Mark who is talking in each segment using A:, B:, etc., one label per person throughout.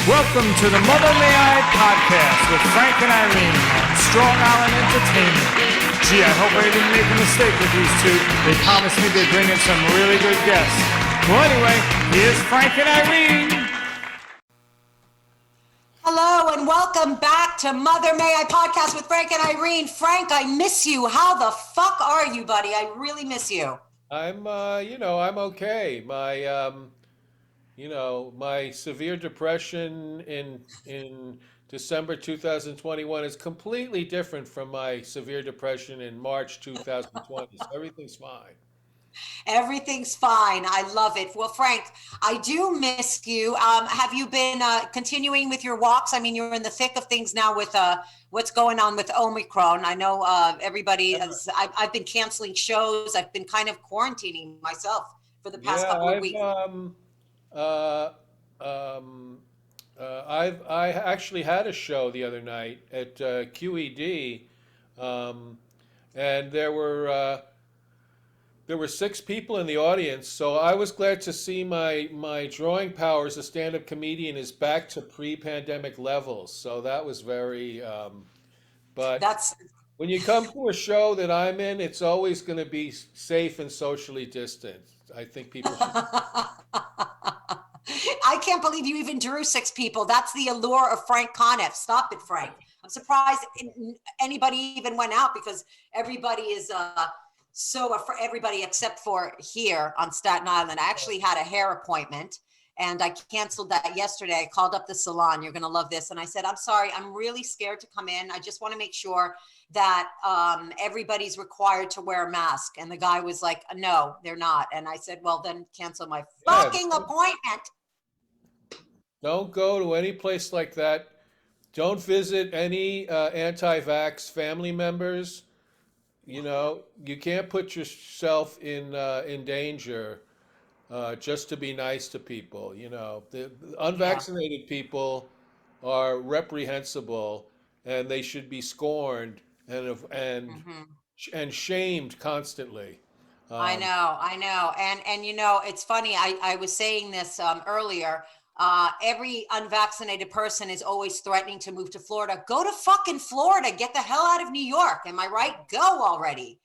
A: Welcome to the Mother May I podcast with Frank and Irene on Strong Island Entertainment. Gee, I hope I didn't make a mistake with these two. They promised me they'd bring in some really good guests. Well, anyway, here's Frank and Irene.
B: Hello and welcome back to Mother May I podcast with Frank and Irene. Frank, I miss you. How the fuck are you, buddy? I really miss you.
C: I'm okay. My severe depression in December 2021 is completely different from my severe depression in March 2020. So everything's fine.
B: Everything's fine. I love it. Well, Frank, I do miss you. Have you been continuing with your walks? I mean, you're in the thick of things now with what's going on with Omicron. I know everybody, I've been canceling shows. I've been kind of quarantining myself for the past couple of weeks.
C: I actually had a show the other night at QED, and there were 6 people in the audience, so I was glad to see my drawing power as a stand-up comedian is back to pre-pandemic levels. So that was very, when you come to a show that I'm in, it's always going to be safe and socially distant. I think people should.
B: I can't believe you even drew 6 people. That's the allure of Frank Conniff. Stop it, Frank. I'm surprised anybody even went out because everybody is for everybody except for here on Staten Island. I actually had a hair appointment and I canceled that yesterday. I called up the salon. You're going to love this. And I said, I'm sorry, I'm really scared to come in. I just want to make sure that everybody's required to wear a mask. And the guy was like, no, they're not. And I said, well, then cancel my fucking appointment.
C: Don't go to any place like that. Don't visit any anti-vax family members. You know, you can't put yourself in danger just to be nice to people. You know, the unvaccinated people are reprehensible, and they should be scorned and shamed constantly.
B: I know, and you know, it's funny. I was saying this earlier. Every unvaccinated person is always threatening to move to Florida. Go to fucking Florida. Get the hell out of New York. Am I right? Go already.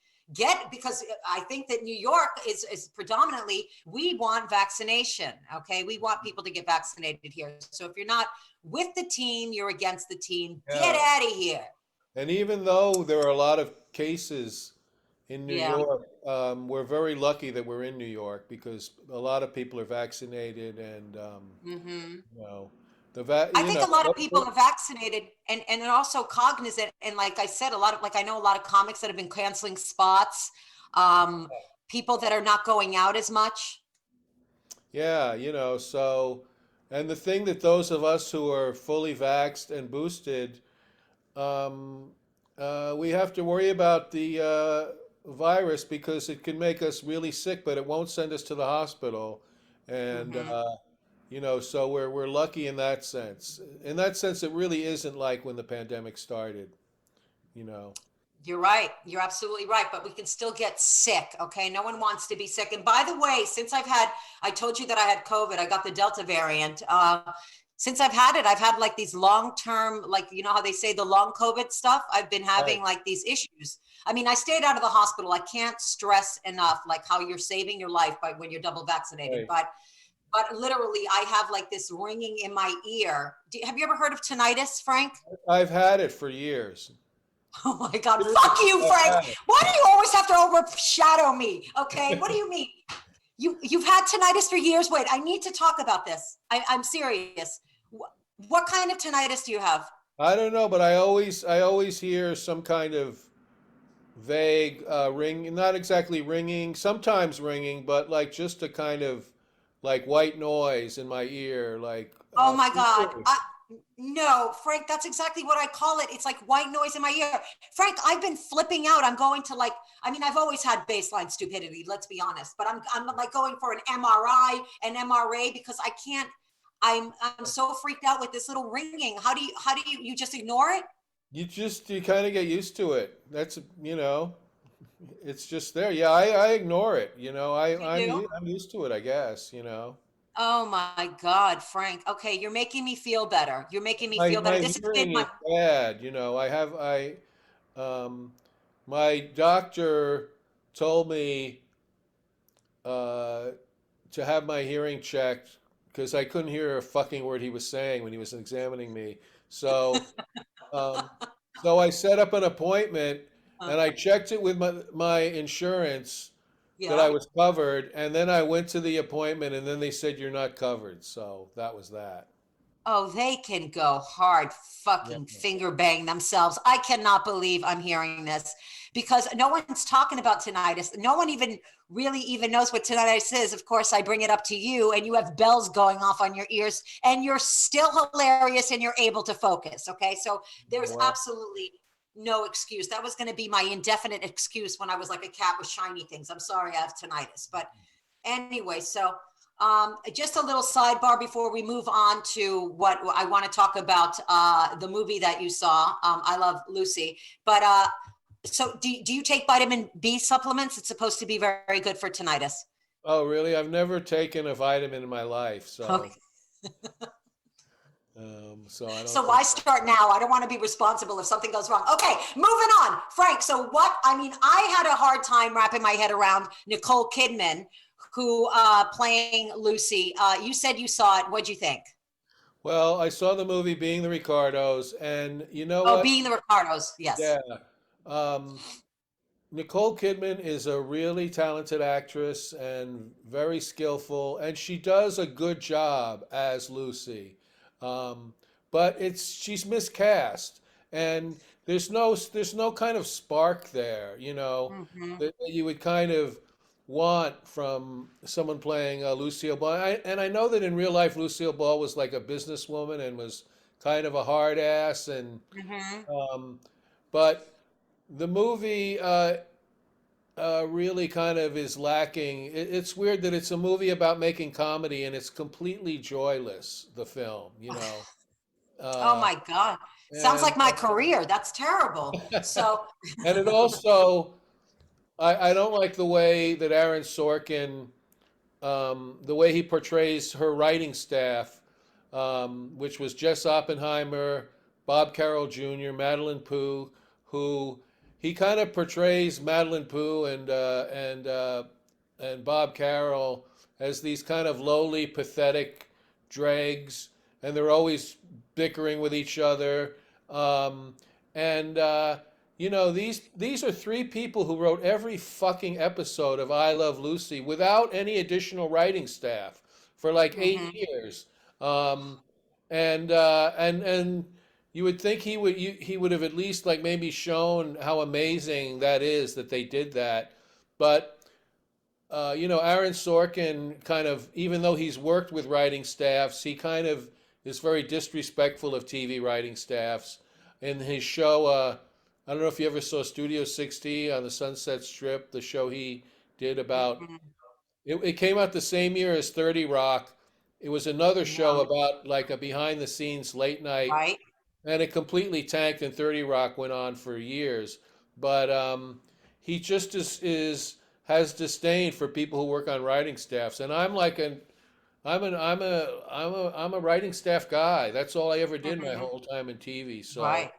B: Because I think that New York is predominantly, we want vaccination. Okay. We want people to get vaccinated here. So if you're not with the team, you're against the team. Get out of here.
C: And even though there are a lot of cases in New York, we're very lucky that we're in New York because a lot of people are vaccinated, and
B: I think a lot of people are vaccinated and also cognizant. And like I said, I know a lot of comics that have been canceling spots, people that are not going out as much.
C: Yeah, so, and the thing that those of us who are fully vaxxed and boosted, we have to worry about the virus because it can make us really sick, but it won't send us to the hospital. And, so we're lucky in that sense. In that sense, it really isn't like when the pandemic started,
B: You're right. You're absolutely right. But we can still get sick. Okay. No one wants to be sick. And by the way, since I told you that I had COVID, I got the Delta variant. Since I've had it, I've had like these long-term, like, you know how they say the long COVID stuff. I've been having like these issues. I mean, I stayed out of the hospital. I can't stress enough, like how you're saving your life when you're double vaccinated. But literally I have like this ringing in my ear. Have you ever heard of tinnitus, Frank?
C: I've had it for years.
B: Oh my God. Fuck you, Frank. Why do you always have to overshadow me? Okay. What do you mean? You've had tinnitus for years. Wait, I need to talk about this. I'm serious. What kind of tinnitus do you have?
C: I don't know, but I always hear some kind of vague ring, not exactly ringing, sometimes ringing, but like just a kind of like white noise in my ear, like.
B: Oh my God. No, Frank, that's exactly what I call it. It's like white noise in my ear. Frank, I've been flipping out. I'm going to I've always had baseline stupidity, let's be honest, but I'm like going for an MRI, an MRA because I can't, I'm so freaked out with this little ringing. How do you just ignore it?
C: You kind of get used to it. That's, it's just there. Yeah, I ignore it. I'm used to it, I guess.
B: Oh my God, Frank. Okay, you're making me feel better. You're making me
C: My
B: feel better.
C: my
B: This has been
C: hearing is
B: my,
C: bad. Um, my doctor told me uh, to have my hearing checked because I couldn't hear a fucking word he was saying when he was examining me. So, um, so I set up an appointment
B: uh,
C: and I checked it with my insurance that I
B: yeah.
C: was covered, and then I went to the appointment, and then they said you're not covered. So that was that.
B: Oh, they can go hard
C: Yeah.
B: fucking finger bang themselves. I cannot believe I'm hearing this because no one's talking about tinnitus. No one even really even knows what tinnitus is. Of course, I bring it up to you and you have bells going off on your ears and you're still hilarious and you're able to focus. Okay. So there's
C: Well,
B: absolutely no excuse. That was going to be my indefinite excuse when I was like a cat with shiny things. I'm sorry I have tinnitus. But anyway, so just a little sidebar before we move on to what I want to talk about, the movie that you saw, I Love Lucy. But so do you take vitamin B supplements? It's supposed to be very, very good for tinnitus.
C: oh, really? I've never taken a vitamin in my life,
B: Okay.
C: so I don't
B: So
C: think.
B: why start now? I don't want to be responsible if something goes wrong. Okay, moving on. Frank, so what, I mean, I had a hard time wrapping my head around Nicole Kidman, who playing Lucy. You said you saw it. What'd you think?
C: Well, I saw the movie Being the Ricardos, and you know
B: Oh,
C: what?
B: being the Ricardos. Yes.
C: Yeah. Um, Nicole Kidman is a really talented actress and very skillful, and she does a good job as Lucy. Um, but she's miscast, and there's no kind of spark there,
B: Hmm.
C: that you would kind of want from someone playing Lucille Ball. And I know that in real life, Lucille Ball was like a businesswoman and was kind of a hard ass, and
B: Hmm.
C: um, but the movie really kind of is lacking. It's weird that it's a movie about making comedy and it's completely joyless, the film,
B: Oh
C: Uh,
B: my God. Sounds
C: and
B: like my career. That's terrible. So,
C: and it also, I don't like the way that Aaron Sorkin, the way he portrays her writing staff, which was Jess Oppenheimer, Bob Carroll Jr., Madeline Pooh, who he kind of portrays Madeline Pooh and Bob Carroll as these kind of lowly, pathetic dregs, and they're always bickering with each other. Um, and these are three people who wrote every fucking episode of I Love Lucy without any additional writing staff for like eight
B: mhm.
C: years. Um, and you would think he would have at least like maybe shown how amazing that is that they did that. But Aaron Sorkin kind of, even though he's worked with writing staffs, he kind of is very disrespectful of TV writing staffs. In his show, I don't know if you ever saw Studio 60 on the Sunset Strip, the show he did about,
B: Mm-mm.
C: it came out the same year as 30 Rock. It was another show
B: No,
C: about like a behind the scenes late night,
B: right?
C: and it completely tanked, and 30 Rock went on for years. But he just has disdain for people who work on writing staffs, and I'm a writing staff guy. That's all I ever did my
B: Hmm.
C: whole time in TV. So
B: Right.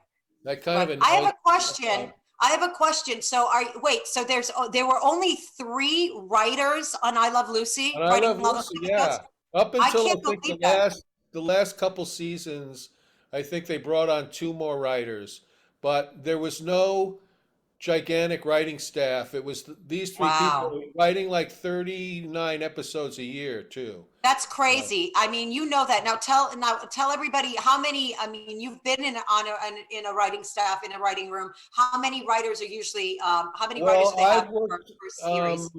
C: that kind of
B: But I have
C: annoys
B: a question. I have a question. So wait, so there were only three writers on I Love Lucy
C: And I
B: writing
C: Love
B: all those
C: Lucy,
B: episodes?
C: yeah. Up
B: I
C: until I
B: can't
C: think
B: believe that.
C: the last couple seasons, I think they brought on two more writers, but there was no gigantic writing staff. It was these three
B: Wow.
C: people writing like 39 episodes a year too.
B: That's
C: Uh,
B: crazy. I mean, you know that. Now tell everybody how many, I mean, you've been in a writing staff, in a writing room. How many writers are usually, how many writers do
C: well,
B: they have
C: I've
B: per
C: worked.
B: series?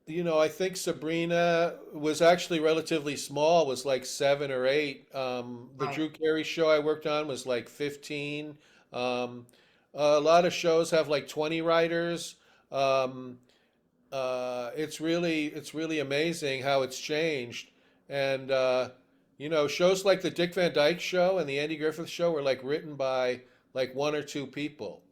C: I think Sabrina was actually relatively small, was like seven or eight. The
B: Right.
C: Drew Carey show I worked on was like 15. Um, a lot of shows have like 20 writers. Um, it's really amazing how it's changed. And shows like the Dick Van Dyke Show and the Andy Griffith Show were like written by like one or two people.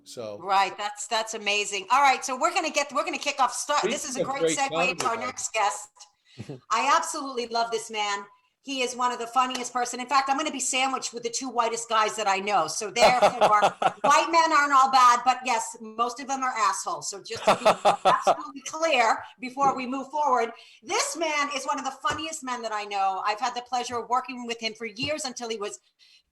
C: So
B: Right. That's amazing. All right. So we're gonna kick off. Start. This
C: speaking
B: is a
C: of
B: great
C: great
B: segue into
C: comedy,
B: our
C: though.
B: next guest. I absolutely love this man. He is one of the funniest person. In fact, I'm going to be sandwiched with the two whitest guys that I know. So therefore, white men aren't all bad, but yes, most of them are assholes. So just to be absolutely clear before we move forward, this man is one of the funniest men that I know. I've had the pleasure of working with him for years until he was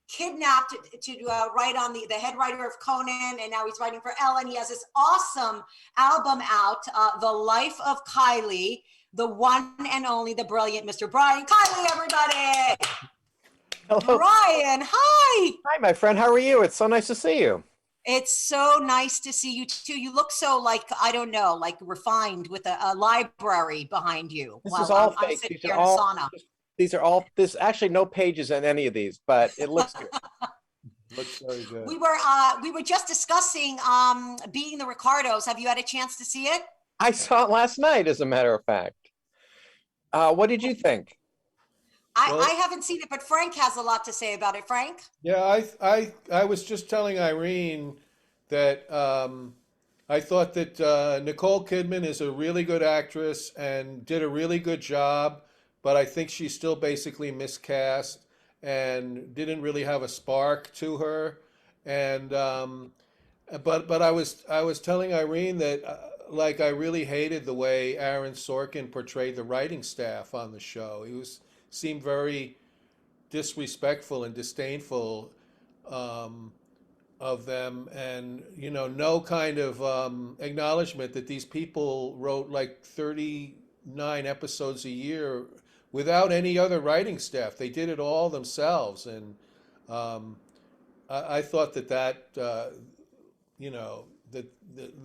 B: kidnapped to write on the head writer of Conan, and now he's writing for Ellen. He has this awesome album out, The Life of Kiley. The one and only, the brilliant Mr. Brian Kiley, everybody.
D: Hello.
B: Brian, hi.
D: Hi, my friend. How are you? It's so nice to see you.
B: It's so nice to see you too. You look so like, I don't know, like refined with a library behind you.
D: This is all fake. These are all, there's actually no pages in any of these, but it looks good.
C: Looks very good.
B: We were just discussing Being the Ricardos. Have you had a chance to see it?
D: I saw it last night, as a matter of fact. What did you think?
B: I haven't seen it, but Frank has a lot to say about it. Frank?
C: Yeah, I was just telling Irene that I thought that Nicole Kidman is a really good actress and did a really good job, but I think she's still basically miscast and didn't really have a spark to her. And but I was telling Irene that like I really hated the way Aaron Sorkin portrayed the writing staff on the show. He seemed very disrespectful and disdainful of them, and no kind of acknowledgement that these people wrote like 39 episodes a year without any other writing staff. They did it all themselves, and I thought that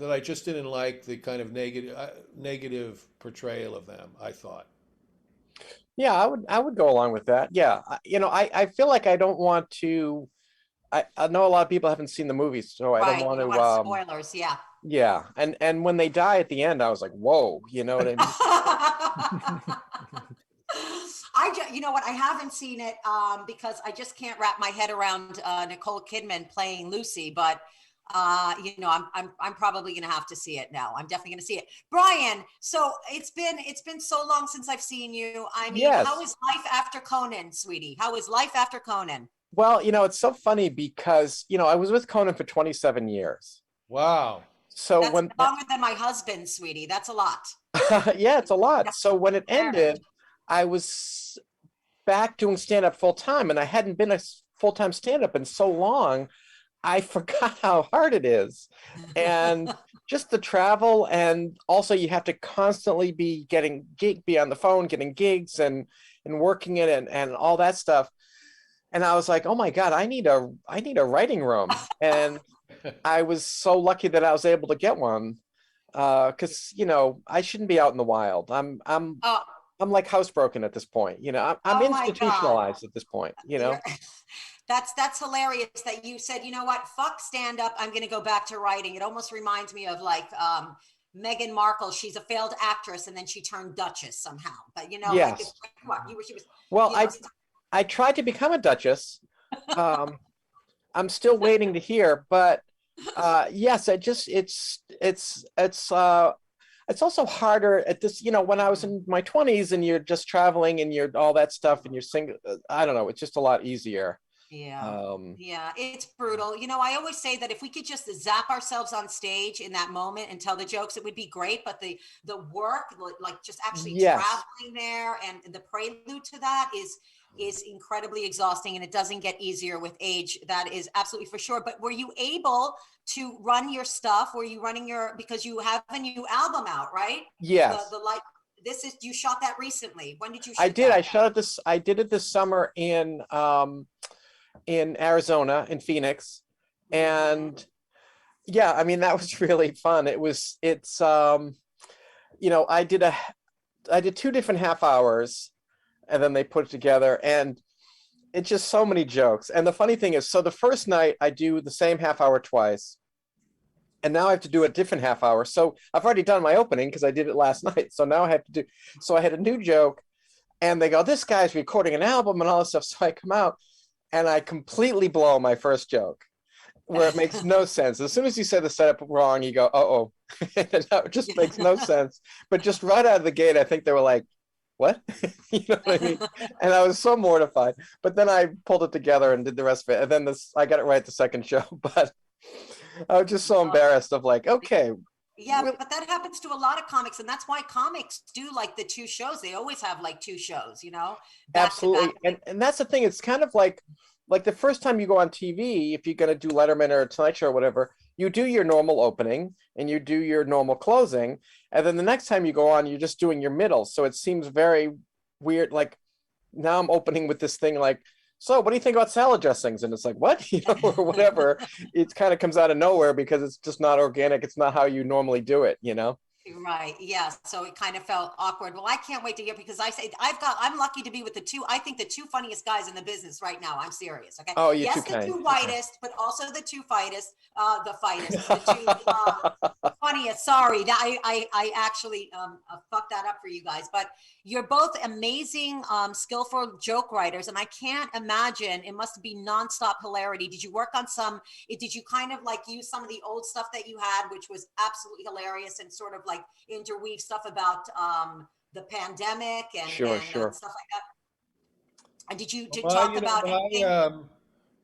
C: that I just didn't like the kind of negative portrayal of them, I thought.
D: Yeah, I would go along with that. Yeah, I feel like I don't want to. I know a lot of people haven't seen the movies, so I don't want to.
B: Spoilers, yeah.
D: Yeah, and when they die at the end, I was like, whoa, you know what I mean?
B: You know what? I haven't seen it because I just can't wrap my head around Nicole Kidman playing Lucy, but. I'm probably gonna have to see it now. I'm definitely gonna see it. Brian, so it's been so long since I've seen you. I mean,
D: Yes.
B: How is life after Conan, sweetie? How is life after Conan?
D: Well, it's so funny because I was with Conan for 27 years.
C: Wow.
D: So
B: That's longer than my husband, sweetie. That's a lot.
D: yeah, it's a lot. So when it ended, I was back doing stand-up full time, and I hadn't been a full-time stand-up in so long. I forgot how hard it is, and just the travel, and also you have to constantly be on the phone, getting gigs and working it and all that stuff. And I was like, oh my God, I need a writing room. And I was so lucky that I was able to get one. Cause I shouldn't be out in the wild. I'm like housebroken at this point. I'm institutionalized at this point,
B: That's hilarious that you said, you know what, fuck stand up. I'm going to go back to writing. It almost reminds me of like Meghan Markle. She's a failed actress and then she turned Duchess somehow. But
D: yes. I tried to become a Duchess. I'm still waiting to hear, but yes, it's also harder at this, when I was in my 20s and you're just traveling and you're all that stuff and you're single, I don't know, it's just a lot easier.
B: Yeah. Yeah, it's brutal. I always say that if we could just zap ourselves on stage in that moment and tell the jokes, it would be great. But the work, like just actually traveling there and the prelude to that is incredibly exhausting, and it doesn't get easier with age. That is absolutely for sure. But were you able to run your stuff? Were you running because you have a new album out, right?
D: Yes.
B: You shot that recently. When did you shoot
D: I did.
B: that?
D: I did it this summer in Arizona, in Phoenix. And yeah, I mean, that was really fun. I did 2 different half hours and then they put it together, and it's just so many jokes. And the funny thing is, so the first night I do the same half hour twice, and now I have to do a different half hour. So I've already done my opening because I did it last night. So now I have to do, so I had a new joke, and they go, this guy's recording an album and all this stuff. So I come out and I completely blow my first joke where it makes no sense. As soon as you say the setup wrong, you go, uh-oh. It just makes no sense. But just right out of the gate, I think they were like, what? You know what I mean? And I was so mortified. But then I pulled it together and did the rest of it. And then I got it right the second show. But I was just so embarrassed of like, okay.
B: Yeah,
D: really?
B: but that happens to a lot of comics, and that's why comics do like the two shows. They always have like two shows, back to
D: Absolutely.
B: back.
D: And that's the thing. It's kind of like the first time you go on TV, if you're going to do Letterman or Tonight Show or whatever, you do your normal opening and you do your normal closing. And then the next time you go on, you're just doing your middle. So it seems very weird. Like now I'm opening with this thing like, so what do you think about salad dressings? And it's like, what? Or whatever. It kind of comes out of nowhere because it's just not organic. It's not how you normally do it,
B: Right. Yeah. So it kind of felt awkward. Well, I can't wait to hear because I'm lucky to be with I think the two funniest guys in the business right now. I'm serious. Okay.
D: Oh, you're
B: yes,
D: too
B: the
D: kind.
B: two whitest, but also the two the two funniest. Sorry. I actually fucked that up for you guys, but you're both amazing, skillful joke writers. And I can't imagine it must be nonstop hilarity. Did you work on did you kind of like use some of the old stuff that you had, which was absolutely hilarious and sort of like interweave stuff about the pandemic and stuff like that? And did you talk about anything?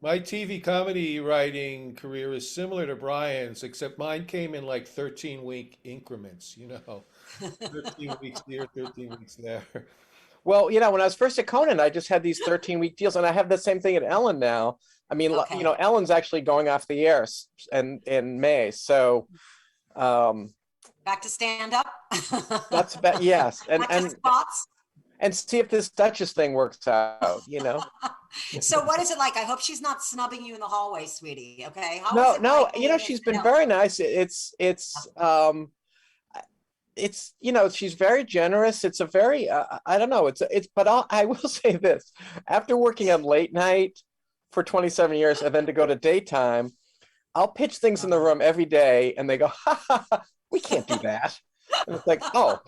C: My TV comedy writing career is similar to Brian's, except mine came in like 13-week increments, 13 weeks here, 13 weeks there.
D: Well, when I was first at Conan, I just had these 13-week deals, and I have the same thing at Ellen now. I mean,
B: Okay.
D: Ellen's actually going off the air in May, so
B: Back to stand up.
D: that's about, yes,
B: Back to spots.
D: and see if this Duchess thing works out.
B: So what is it like? I hope she's not snubbing you in the hallway, sweetie. Okay.
D: No, she's been very nice. She's very generous. It's a very I don't know. But I will say this: after working on late night for 27 years, and then to go to daytime, I'll pitch things in the room every day, and they go, "Ha ha ha! We can't do that." And it's like, oh.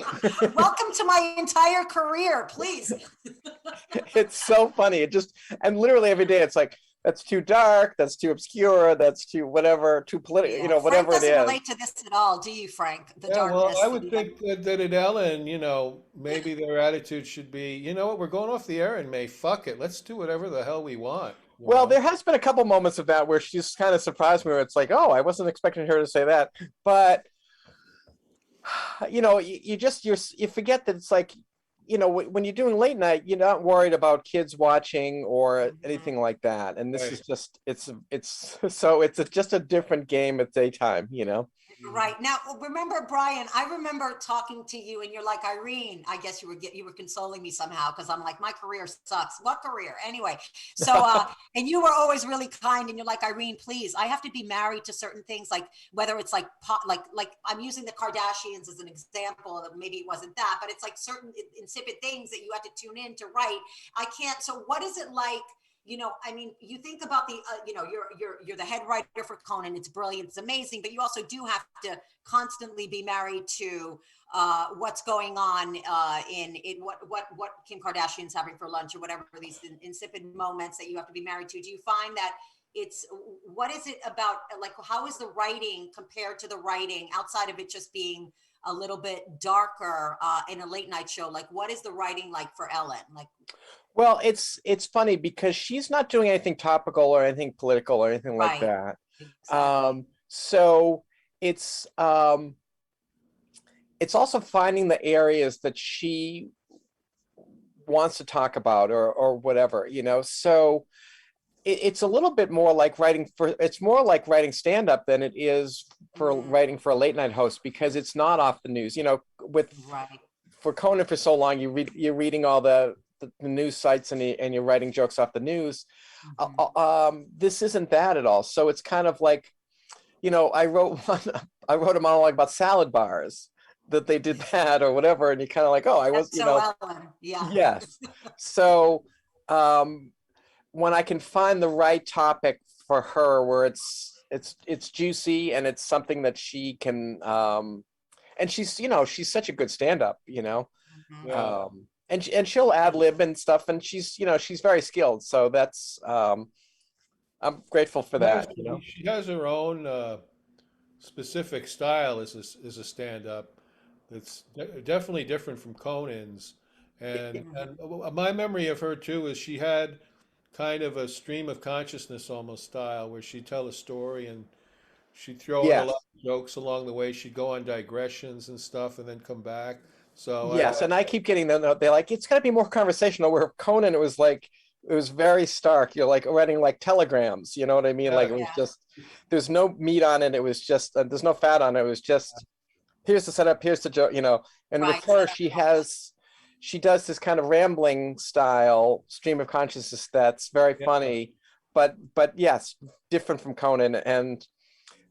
B: Welcome to my entire career, please.
D: It's so funny. And literally every day it's like, that's too dark, that's too obscure, that's too whatever, too political, whatever
B: Frank
D: it is.
B: doesn't relate to this at all, do you, Frank? The darkness.
C: Well, I would think that at Ellen, maybe their attitude should be, you know what, we're going off the air in May, fuck it, let's do whatever the hell we want.
D: Well, there has been a couple moments of that where she's kind of surprised me where it's like, oh, I wasn't expecting her to say that. But you forget that it's like, when you're doing late night, you're not worried about kids watching or anything like that. And this is just, it's just a different game at daytime,
B: Right. Now, remember, Brian, I remember talking to you and you're like, Irene, I guess you were consoling me somehow because I'm like, my career sucks. What career? Anyway, so, and you were always really kind and you're like, Irene, please, I have to be married to certain things, like whether it's like I'm using the Kardashians as an example, maybe it wasn't that, but it's like certain insipid things that you have to tune in to write. I can't. So what is it like? I mean, you think about you're the head writer for Conan. It's brilliant. It's amazing. But you also do have to constantly be married to what's going on in what Kim Kardashian's having for lunch or whatever, these insipid moments that you have to be married to. Do you find that what is it about, like, how is the writing compared to the writing outside of it just being a little bit darker in a late night show? Like, what is the writing like for Ellen? Like,
D: well, it's funny because she's not doing anything topical or anything political or anything like that. Exactly. So it's also finding the areas that she wants to talk about or whatever, so it's a little bit more like it's more like writing stand-up than it is for writing for a late night host, because it's not off the news, for Conan for so long, you're reading all the news sites and you're writing jokes off the news. This isn't that at all. So it's kind of like, I wrote a monologue about salad bars, that they did that or whatever, and you kind of like, oh, I was,
B: Ellen. Yeah.
D: Yes. So when I can find the right topic for her, where it's juicy and it's something that she can, and she's such a good stand-up,
C: Yeah.
D: And she'll ad lib and stuff, and she's very skilled. So that's I'm grateful for that.
C: She has her own specific style as a stand-up that's definitely different from Conan's. And my memory of her too is she had kind of a stream of consciousness almost style where she'd tell a story and she'd throw in a
D: Yes.
C: lot of jokes along the way. She'd go on digressions and stuff and then come back. So
D: Yes, and I keep getting them. They're like, it's got to be more conversational. Where Conan, it was like, it was very stark. You're like writing like telegrams. You know what I mean?
C: Yeah.
D: Like it was just, there's no meat on it. It was just, there's no fat on it. It was just, here's the setup, here's the joke. You know, and with her, she does this kind of rambling style stream of consciousness that's very funny, but yes, different from Conan, and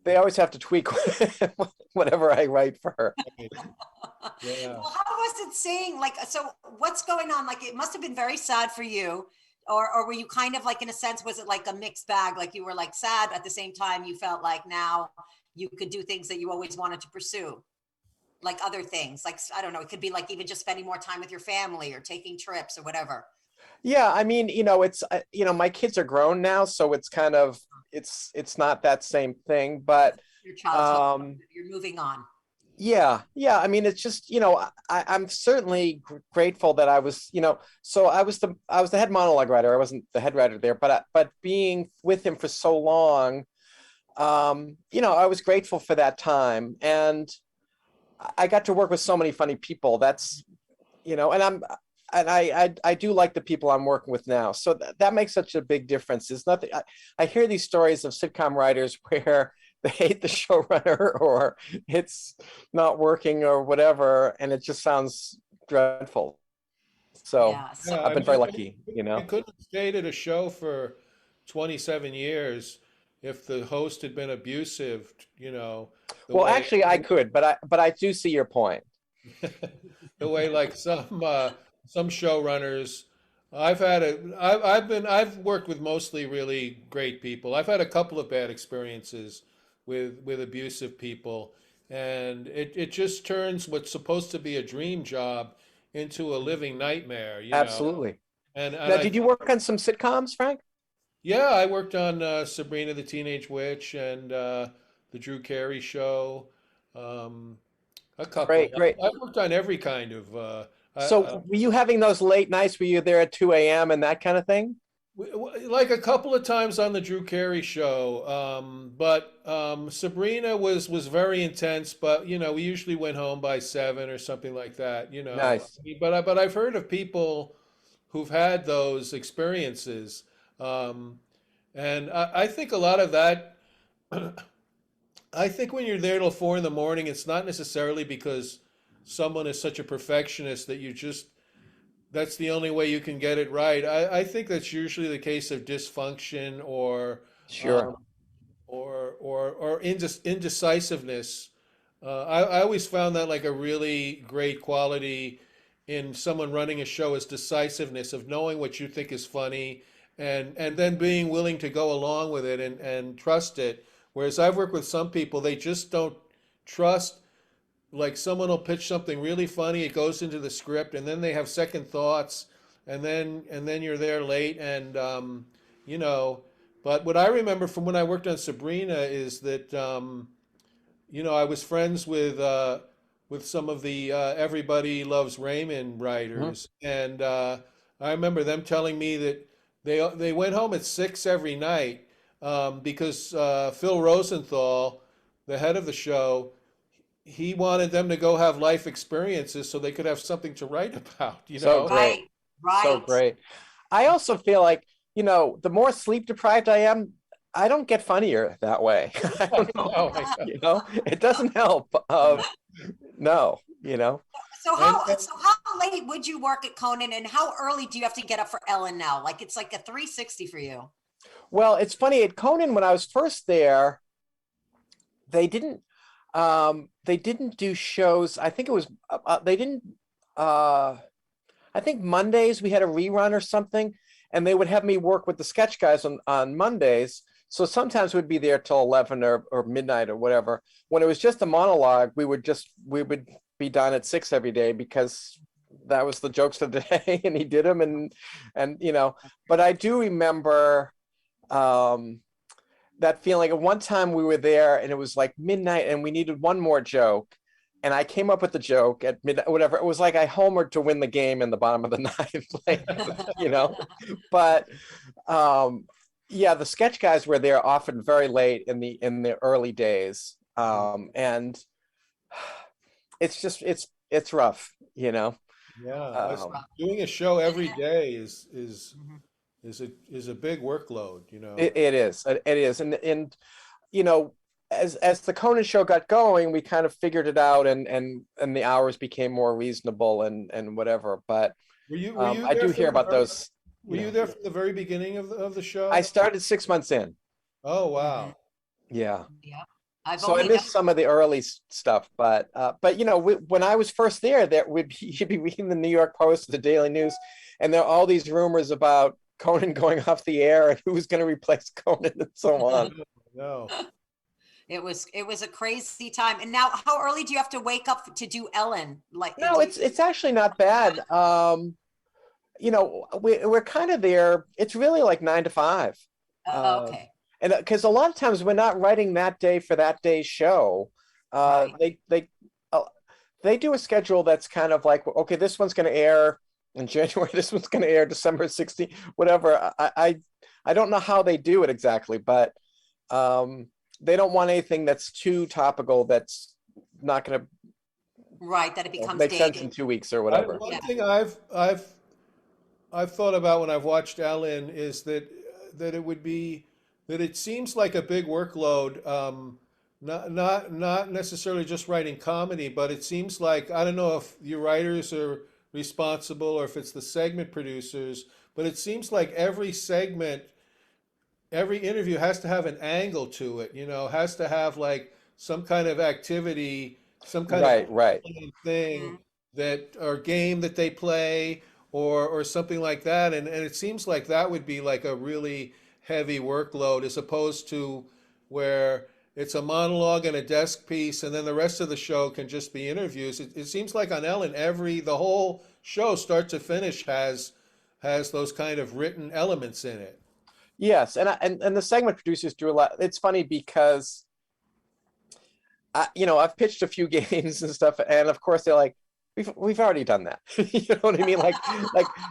D: they always have to tweak whatever I write for her.
C: Yeah.
B: Well, how was it seeing, like, so what's going on? Like, it must have been very sad for you, or were you kind of like, in a sense, was it like a mixed bag? Like you were like sad at the same time you felt like now you could do things that you always wanted to pursue, like other things, like, I don't know, it could be like even just spending more time with your family or taking trips or whatever.
D: Yeah, I mean, you know, it's my kids are grown now, so it's kind of it's not that same thing, but
B: Your childhood, you're moving on.
D: yeah. I mean, it's just, I'm certainly grateful that I was, so I was the head monologue writer. I wasn't the head writer there, but being with him for so long, I was grateful for that time, and I got to work with so many funny people. That's, and I do like the people I'm working with now. So that makes such a big difference. It's nothing. I hear these stories of sitcom writers where they hate the showrunner or it's not working or whatever, and it just sounds dreadful. So
B: Yeah,
D: I've been very lucky,
C: You couldn't have stayed at a show for 27 years if the host had been abusive,
D: Well, actually, I could, but I do see your point.
C: the way like some showrunners. I've worked with mostly really great people. I've had a couple of bad experiences with abusive people, and it just turns what's supposed to be a dream job into a living nightmare,
D: Absolutely.
C: And
D: Now, did you work on some sitcoms, Frank?
C: Yeah, I worked on Sabrina the Teenage Witch and the Drew Carey Show. A couple.
D: Great.
C: I've worked on every kind of.
D: So were you having those late nights? Were you there at 2 a.m. and that kind of thing?
C: Like a couple of times on the Drew Carey Show, but Sabrina was very intense. But we usually went home by 7 or something like that.
D: Nice.
C: But I've heard of people who've had those experiences, and I think a lot of that. I think when you're there till 4 in the morning, it's not necessarily because someone is such a perfectionist that that's the only way you can get it right. I think that's usually the case of dysfunction or
D: Sure.
C: or indecisiveness. I always found that like a really great quality in someone running a show is decisiveness of knowing what you think is funny and then being willing to go along with it and trust it. Whereas I've worked with some people, they just don't trust. Like someone will pitch something really funny, it goes into the script, and then they have second thoughts, and then you're there late, and But what I remember from when I worked on Sabrina is that I was friends with some of the Everybody Loves Raymond writers, and I remember them telling me that they went home at 6 every night. Because Phil Rosenthal, the head of the show, he wanted them to go have life experiences so they could have something to write about,
D: So great.
B: Right.
D: So great. I also feel like, the more sleep deprived I am, I don't get funnier that way. I don't know. It doesn't help. No.
B: So how late would you work at Conan, and how early do you have to get up for Ellen now? Like it's like a 360 for you.
D: Well, it's funny at Conan when I was first there, they didn't do shows. I think it was they didn't. I think Mondays we had a rerun or something, and they would have me work with the sketch guys on Mondays. So sometimes we'd be there till 11 or midnight or whatever. When it was just a monologue, we would be done at 6 every day because that was the jokes of the day, and he did them, and But I do remember that feeling of one time we were there and it was like midnight and we needed one more joke, and I came up with the joke at midnight, whatever. It was like I homered to win the game in the bottom of the ninth, like, you know. But yeah, the sketch guys were there often very late in the early days, and it's just it's rough, you know.
C: Yeah, doing a show every day is a big workload, you know.
D: It is, and you know, as the Conan show got going, we kind of figured it out, and the hours became more reasonable and whatever. But
C: Were you
D: I
C: there
D: do
C: from
D: hear
C: the
D: about
C: very-
D: those.
C: Were you there from the very beginning of the show?
D: I started 6 months in.
C: Oh, wow.
D: Yeah.
B: Yeah. I've
D: So I
B: only
D: missed some of the early stuff, but you know, when I was first there, you'd be reading the New York Post, the Daily News, and there are all these rumors about Conan going off the air and who's going to replace Conan and so on.
C: No.
B: It was a crazy time. And now, how early do you have to wake up to do Ellen? Like,
D: No, it's actually not bad. You know, we're kind of there. It's really like 9 to 5.
B: okay.
D: And because a lot of times we're not writing that day for that day's show.
B: Right.
D: They do a schedule that's kind of like, okay, this one's going to air in January. This one's going to air December 16th, whatever. I don't know how they do it exactly, but they don't want anything that's too topical. That's not going to
B: Right. That it becomes
D: make sense
B: dated.
D: in 2 weeks or whatever.
C: One thing I've thought about when I've watched Ellen is that it seems like a big workload. Not necessarily just writing comedy, but it seems like, I don't know if your writers are responsible or if it's the segment producers, but it seems like every segment, every interview has to have an angle to it, you know, has to have like some kind of activity, some kind
D: Right.
C: of thing that, or game that they play, or something like that. And it seems like that would be like a really heavy workload, as opposed to where it's a monologue and a desk piece, and then the rest of the show can just be interviews. It seems like on Ellen, the whole show, start to finish, has those kind of written elements in it.
D: Yes, and the segment producers do a lot. It's funny because you know, I've pitched a few games and stuff, and of course they're like, we've already done that. You know what I mean? Like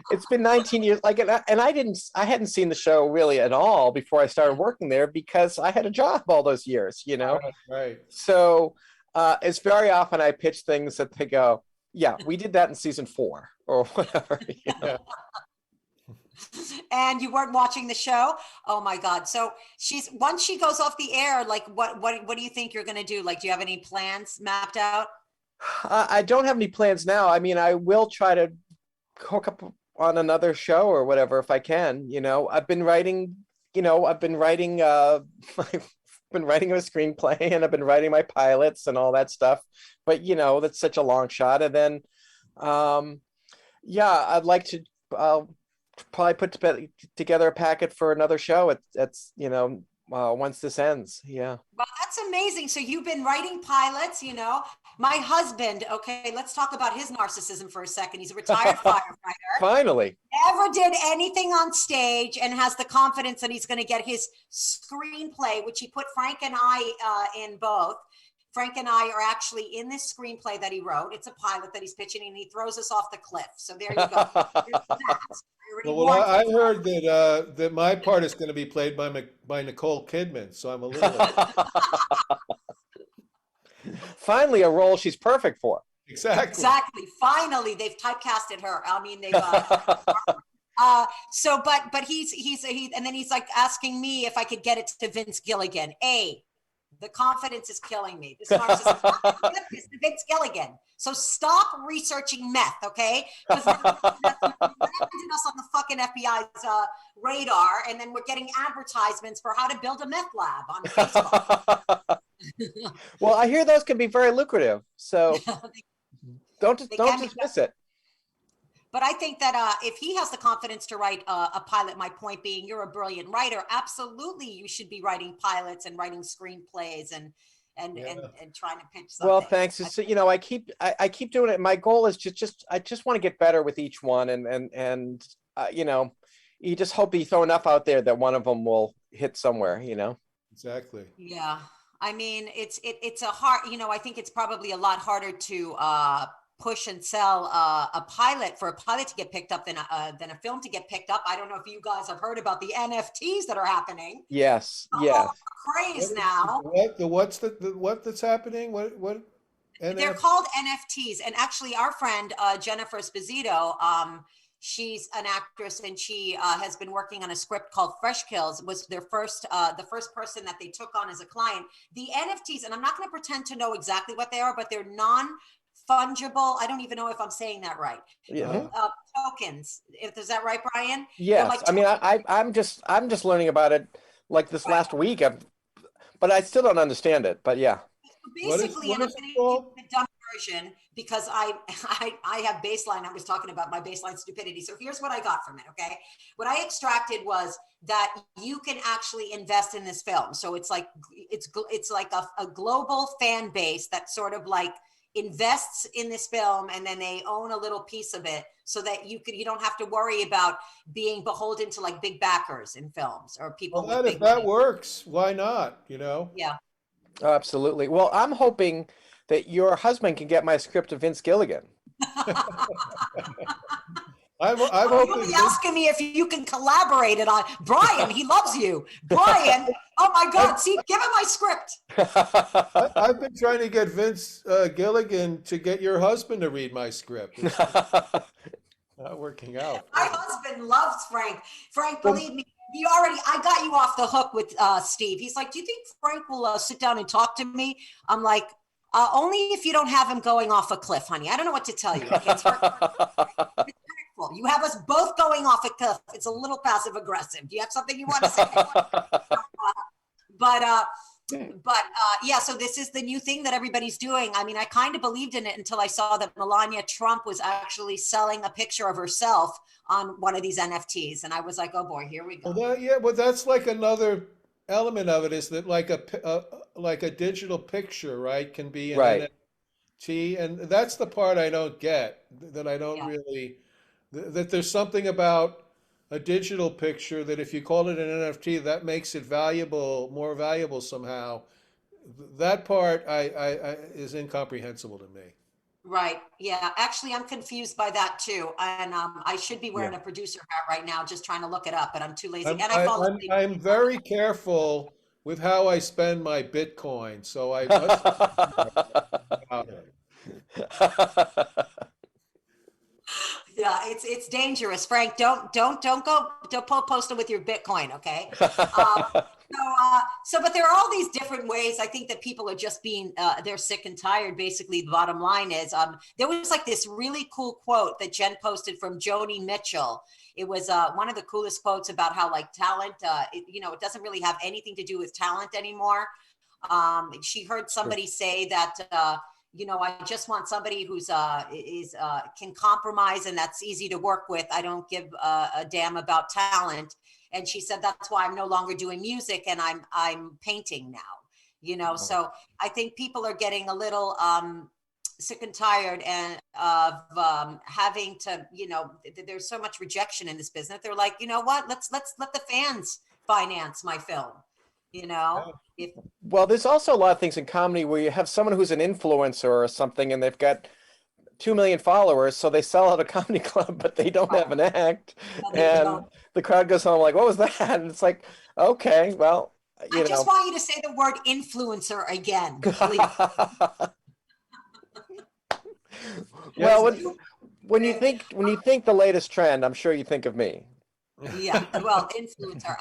D: it's been 19 years. Like, and I hadn't seen the show really at all before I started working there because I had a job all those years. You know,
C: Right.
D: So it's very often I pitch things that they go, yeah, we did that in season 4 or whatever. You know?
C: Yeah.
B: And you weren't watching the show? Oh my God. So once she goes off the air, like what do you think you're going to do? Like, do you have any plans mapped out?
D: I don't have any plans now. I mean, I will try to hook up on another show or whatever if I can. You know, I've been writing. You know, I've been writing. I've been writing a screenplay, and I've been writing my pilots and all that stuff. But you know, that's such a long shot. And then, yeah, I'd like to probably put together a packet for another show. It's you know, once this ends. Yeah.
B: Well, that's amazing. So you've been writing pilots, you know. My husband, okay, let's talk about his narcissism for a second. He's a retired firefighter.
D: Finally.
B: Never did anything on stage and has the confidence that he's going to get his screenplay, which he put Frank and I in both. Frank and I are actually in this screenplay that he wrote. It's a pilot that he's pitching, and he throws us off the cliff. So there you go.
C: Well, I heard that my part is going to be played by Nicole Kidman, so I'm a little.
D: Finally, a role she's perfect for.
B: Exactly. Finally, they've typecasted her. I mean, they've. So, but he's and then he's like asking me if I could get it to Vince Gilligan. The confidence is killing me. This narcissism is to Vince Gilligan. So stop researching meth, okay? Because that's us on the fucking FBI's radar, and then we're getting advertisements for how to build a meth lab on Facebook.
D: Well, I hear those can be very lucrative, so don't dismiss it.
B: But I think that if he has the confidence to write a pilot, my point being, you're a brilliant writer. Absolutely, you should be writing pilots and writing screenplays and trying to pitch something.
D: Well, thanks. So, you know, I keep doing it. My goal is I just want to get better with each one, and you know, you just hope you throw enough out there that one of them will hit somewhere. You know.
C: Exactly.
B: Yeah. I mean, it's a hard, I think it's probably a lot harder to push and sell a pilot for a pilot to get picked up than a film to get picked up. I don't know if you guys have heard about the NFTs that are happening.
D: Yes,
B: The
D: yes.
B: whole craze now.
C: What that's happening? What?
B: They're called NFTs, and actually, our friend Jennifer Esposito, she's an actress, and she has been working on a script called Fresh Kills. Was their the first person that they took on as a client. The NFTs, and I'm not going to pretend to know exactly what they are, but they're non-fungible. I don't even know if I'm saying that right.
D: Yeah.
B: Tokens. Is that right, Brian?
D: Yes.
B: Like
D: I mean, I'm just learning about it like this last week. But I still don't understand it. But yeah.
B: Basically, and I'm going to do the dumb version because I have baseline. I was talking about my baseline stupidity. So here's what I got from it. Okay, what I extracted was that you can actually invest in this film. So it's like a global fan base that sort of like invests in this film, and then they own a little piece of it, so that you don't have to worry about being beholden to like big backers in films or people.
C: Well,
B: with big
C: if that
B: money.
C: works, why not?
B: Yeah.
D: Oh, absolutely. Well, I'm hoping that your husband can get my script to Vince Gilligan.
C: I'm
B: You'll
C: hoping.
B: be asking me if you can collaborate it on Brian. He loves you, Brian. Oh my God! See, give him my script.
C: I've been trying to get Vince Gilligan to get your husband to read my script. It's not working out.
B: My husband loves Frank. Frank, believe me, I got you off the hook with Steve. He's like, do you think Frank will sit down and talk to me? I'm like, only if you don't have him going off a cliff, honey. I don't know what to tell you. It's hurtful. You have us both going off a cliff. It's a little passive aggressive. Do you have something you want to say? But yeah, so this is the new thing that everybody's doing. I mean, I kind of believed in it until I saw that Melania Trump was actually selling a picture of herself on one of these NFTs. And I was like, oh boy, here we go.
C: Well, that's like another element of it, is that like a digital picture, right, can be an
D: Right.
C: NFT, and that's the part I don't get. That I don't really. That there's something about a digital picture that if you call it an NFT, that makes it more valuable somehow. That part is incomprehensible to me.
B: Right. Yeah. Actually, I'm confused by that too. And I should be wearing
D: Yeah.
B: a producer hat right now, just trying to look it up, but I'm too lazy. And I fall asleep.
C: I'm very careful with how I spend my Bitcoin, so I
B: Yeah, it's dangerous, Frank. Don't post it with your Bitcoin, okay? But there are all these different ways. I think that people are just being they're sick and tired. Basically, the bottom line is there was like this really cool quote that Jen posted from Joni Mitchell. It was one of the coolest quotes about how like talent, it doesn't really have anything to do with talent anymore. She heard somebody say that. I just want somebody who's can compromise and that's easy to work with. I don't give a damn about talent. And she said that's why I'm no longer doing music and I'm painting now. So I think people are getting a little sick and tired of having to, there's so much rejection in this business. They're like, you know what? Let's let the fans finance my film.
D: Well, there's also a lot of things in comedy where you have someone who's an influencer or something, and they've got 2 million followers, so they sell out a comedy club, but they don't have an act, and the crowd goes home like, "What was that?" And it's like, okay, well,
B: I just want you to say the word influencer again, please.
D: Well, when you think the latest trend, I'm sure you think of me.
B: Yeah, well, influencer.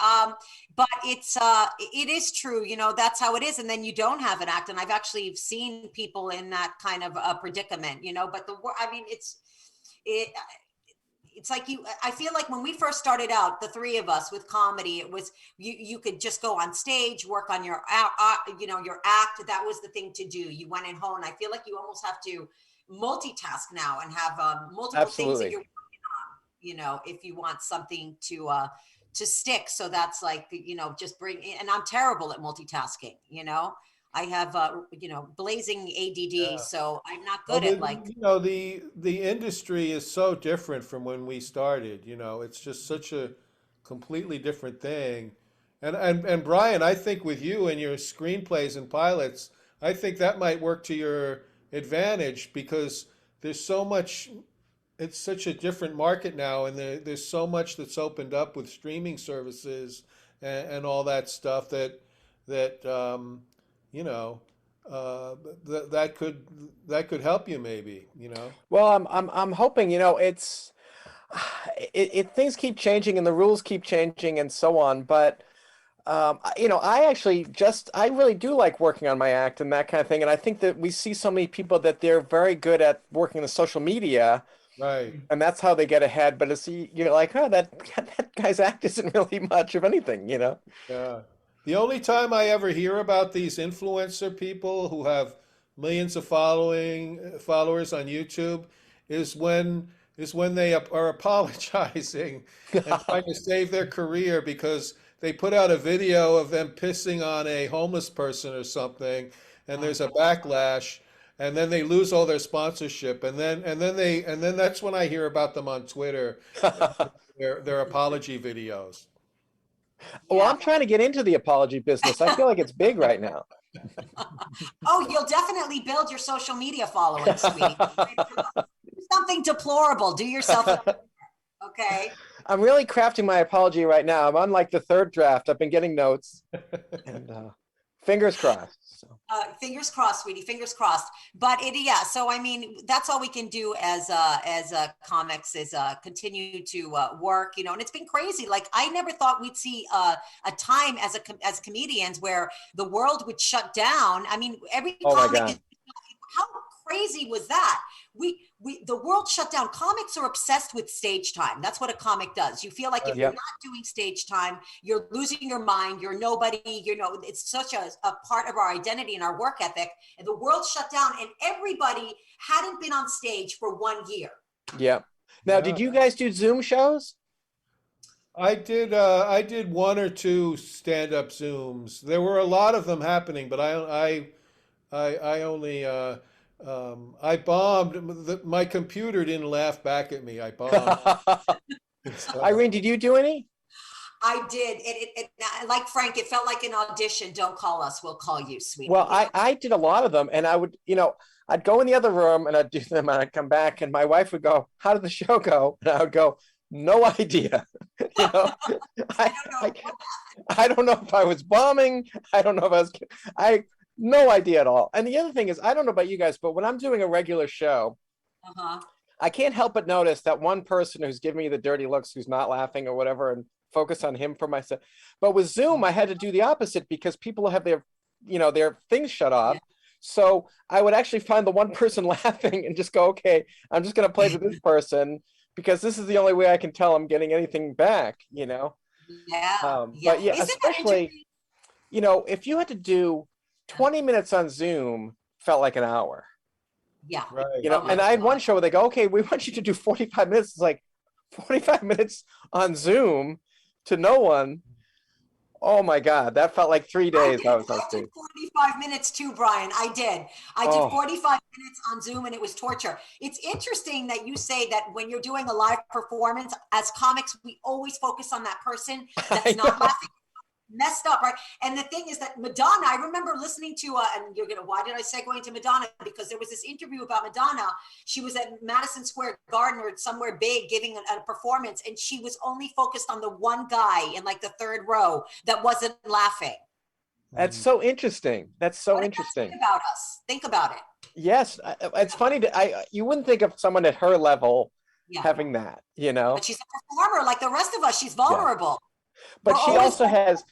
B: But it is true, that's how it is. And then you don't have an act. And I've actually seen people in that kind of a predicament, but it's like I feel like when we first started out, the three of us with comedy, it was, you could just go on stage, work on your act. That was the thing to do. You went in home. And I feel like you almost have to multitask now and have multiple things that you're if you want something to stick. So that's like, just bring in, and I'm terrible at multitasking, I have, blazing ADD, so I'm not good at like.
C: The industry is so different from when we started, it's just such a completely different thing. And Brian, I think with you and your screenplays and pilots, I think that might work to your advantage because there's so much, it's such a different market now, and there's so much that's opened up with streaming services and all that stuff that you know, that could help you maybe, you know.
D: Well, I'm hoping, things keep changing and the rules keep changing and so on, but I really do like working on my act and that kind of thing. And I think that we see so many people that they're very good at working the social media,
C: Right.
D: and that's how they get ahead. But you're like, oh, that guy's act isn't really much of anything,
C: Yeah. The only time I ever hear about these influencer people who have millions of followers on YouTube is when they are apologizing and trying to save their career because they put out a video of them pissing on a homeless person or something, and there's a backlash, and then they lose all their sponsorship, and then that's when I hear about them on Twitter, their apology videos.
D: Well, I'm trying to get into the apology business. I feel like it's big right now.
B: Oh, you'll definitely build your social media following, sweetie. Do something deplorable. Do yourself a favor, okay?
D: I'm really crafting my apology right now. I'm on like the third draft. I've been getting notes, and fingers crossed. So.
B: Fingers crossed, sweetie. Fingers crossed. But so I mean, that's all we can do as comics is continue to work, and it's been crazy. Like I never thought we'd see a time as comedians where the world would shut down. I mean, every comic. How crazy was that? The world shut down. Comics are obsessed with stage time. That's what a comic does. You feel like if you're not doing stage time, you're losing your mind. You're nobody. It's such a part of our identity and our work ethic. And the world shut down, and everybody hadn't been on stage for 1 year.
D: Yeah. Now, did you guys do Zoom shows?
C: I did one or two stand-up Zooms. There were a lot of them happening, but I only I bombed. My computer didn't laugh back at me. I bombed.
D: Irene, did you do any?
B: I did. It like Frank, it felt like an audition. Don't call us, we'll call you, sweetie.
D: Well, I did a lot of them, and I would, I'd go in the other room and I'd do them, and I'd come back, and my wife would go, "How did the show go?" And I would go, "No idea." I don't know if I was bombing. I don't know if no idea at all. And the other thing is, I don't know about you guys, but when I'm doing a regular show, I can't help but notice that one person who's giving me the dirty looks, who's not laughing or whatever, and focus on him for myself. But with Zoom, I had to do the opposite because people have their things shut off. So I would actually find the one person laughing and just go, okay, I'm just going to play to this person because this is the only way I can tell I'm getting anything back,
B: Yeah.
D: But yeah, especially, if you had to do 20 minutes on Zoom, felt like an hour.
B: Yeah.
C: Right.
D: And I had one show where they go, okay, we want you to do 45 minutes. It's like 45 minutes on Zoom to no one. Oh my God, that felt like 3 days. I did
B: 45 minutes too, Brian. I did 45 minutes on Zoom, and it was torture. It's interesting that you say that when you're doing a live performance, as comics, we always focus on that person that's not laughing. Messed up, right? And the thing is that Madonna, I remember listening to and you're gonna, why did I segue into Madonna? Because there was this interview about Madonna. She was at Madison Square Garden or somewhere big giving a performance, and she was only focused on the one guy in like the third row that wasn't laughing.
D: That's so interesting. That's so interesting.
B: Think about us. Think about it.
D: Yes, it's funny you wouldn't think of someone at her level having that,
B: But she's a performer like the rest of us. She's vulnerable.
D: But she also has,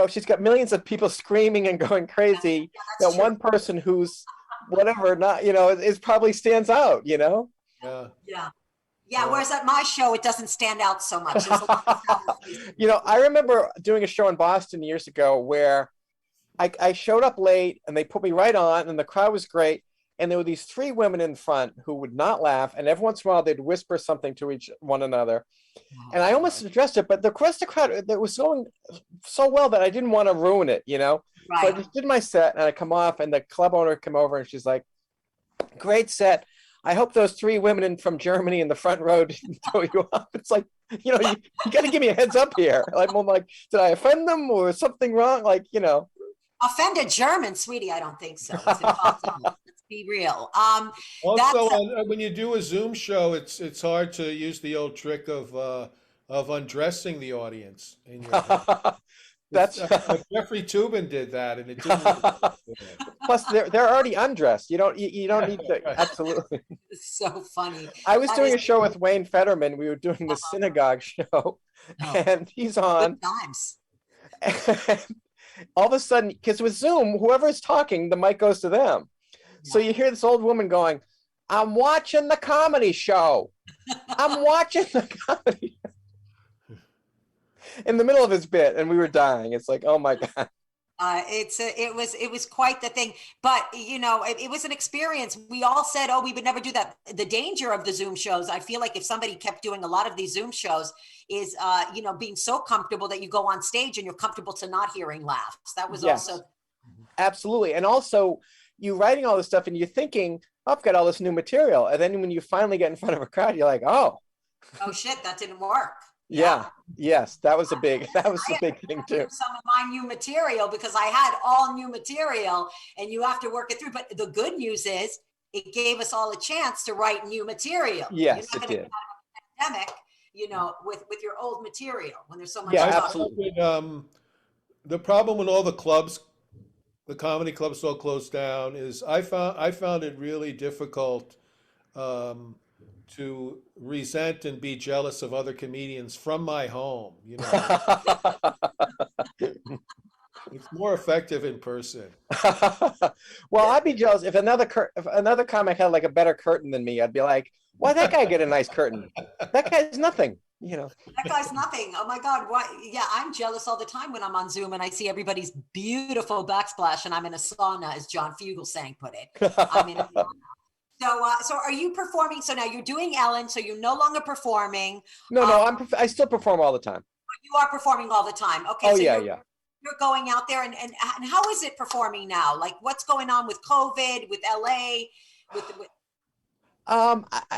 D: she's got millions of people screaming and going crazy. That true. One person who's whatever, not, is probably stands out,
B: Yeah. Whereas at my show, it doesn't stand out so much.
D: I remember doing a show in Boston years ago where I showed up late and they put me right on, and the crowd was great. And there were these three women in front who would not laugh. And every once in a while, they'd whisper something to one another. And I almost addressed it, but the rest of the crowd, it was going so well that I didn't want to ruin it, Right. So I just did my set, and I come off, and the club owner came over, and she's like, "Great set. I hope those 3 women from Germany in the front row didn't throw you off. It's like, you got to give me a heads up here. Like, I'm like, did I offend them or something wrong? Like,
B: Offend a German, sweetie? I don't think so. It's impossible. Let's be real.
C: Also, when you do a Zoom show, it's hard to use the old trick of undressing the audience in your head.
D: That's
C: Jeffrey Toobin did that, and it didn't.
D: Plus, they're already undressed. You don't need to. Absolutely.
B: It's so funny.
D: I was doing a show with Wayne Fetterman. We were doing the synagogue show, and he's on.
B: Good times.
D: And all of a sudden, because with Zoom, whoever's talking, the mic goes to them. So you hear this old woman going, "I'm watching the comedy show. I'm watching the comedy." In the middle of his bit, and we were dying. It's like, oh my God.
B: It was quite the thing, but it was an experience. We all said, oh, we would never do that. The danger of the Zoom shows, I feel like if somebody kept doing a lot of these Zoom shows, is being so comfortable that you go on stage and you're comfortable to not hearing laughs. That was also
D: absolutely. And also, you writing all this stuff and you're thinking, oh, I've got all this new material, and then when you finally get in front of a crowd, you're like, oh
B: shit, that didn't work.
D: Yes, that was a big thing too.
B: Some of my new material, because I had all new material and you have to work it through. But the good news is it gave us all a chance to write new material.
D: Yes,
B: you're not
D: it did.
B: Out of a pandemic, with your old material when there's so much.
D: Yeah, absolutely.
C: The problem when all the clubs, the comedy clubs all closed down, is I found it really difficult to resent and be jealous of other comedians from my home. It's more effective in person.
D: Well, I'd be jealous if another comic had like a better curtain than me. I'd be like, why that guy get a nice curtain? That guy's nothing.
B: That guy's nothing. Oh my God. What? Yeah, I'm jealous all the time when I'm on Zoom and I see everybody's beautiful backsplash and I'm in a sauna, as John Fugelsang put it. I'm in a sauna. So are you performing? So now you're doing Ellen, so you're no longer performing.
D: No, I still perform all the time.
B: You are performing all the time. Okay.
D: Oh,
B: so
D: yeah.
B: You're going out there and how is it performing now? Like what's going on with COVID, with LA,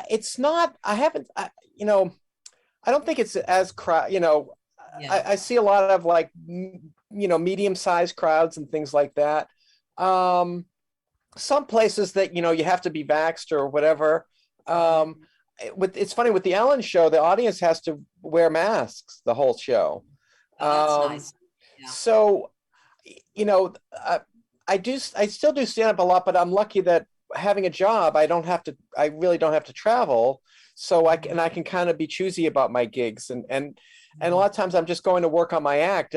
D: it's not, I don't think it's as crowd, I see a lot of like, medium-sized crowds and things like that. Some places that, you have to be vaxxed or whatever. It's funny with the Ellen show, the audience has to wear masks the whole show.
B: Oh, that's nice. Yeah.
D: So, I still do stand up a lot, but I'm lucky that having a job, I really don't have to travel. So I can kind of be choosy about my gigs and a lot of times I'm just going to work on my act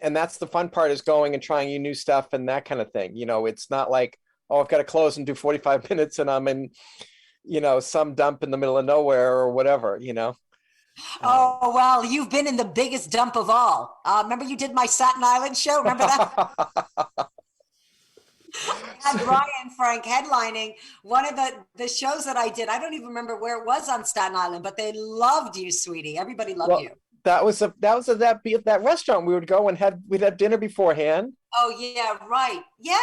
D: and that's the fun part, is going and trying new stuff and that kind of thing. It's not like, oh, I've got to close and do 45 minutes and I'm in, some dump in the middle of nowhere or whatever,
B: Oh, well, you've been in the biggest dump of all. Remember you did my Staten Island show? Remember that? I had Brian Frank headlining one of the shows that I did. I don't even remember where it was on Staten Island, but they loved you, sweetie. Everybody loved you.
D: That was that restaurant we would go and we'd have dinner beforehand.
B: Oh yeah, right. Yeah.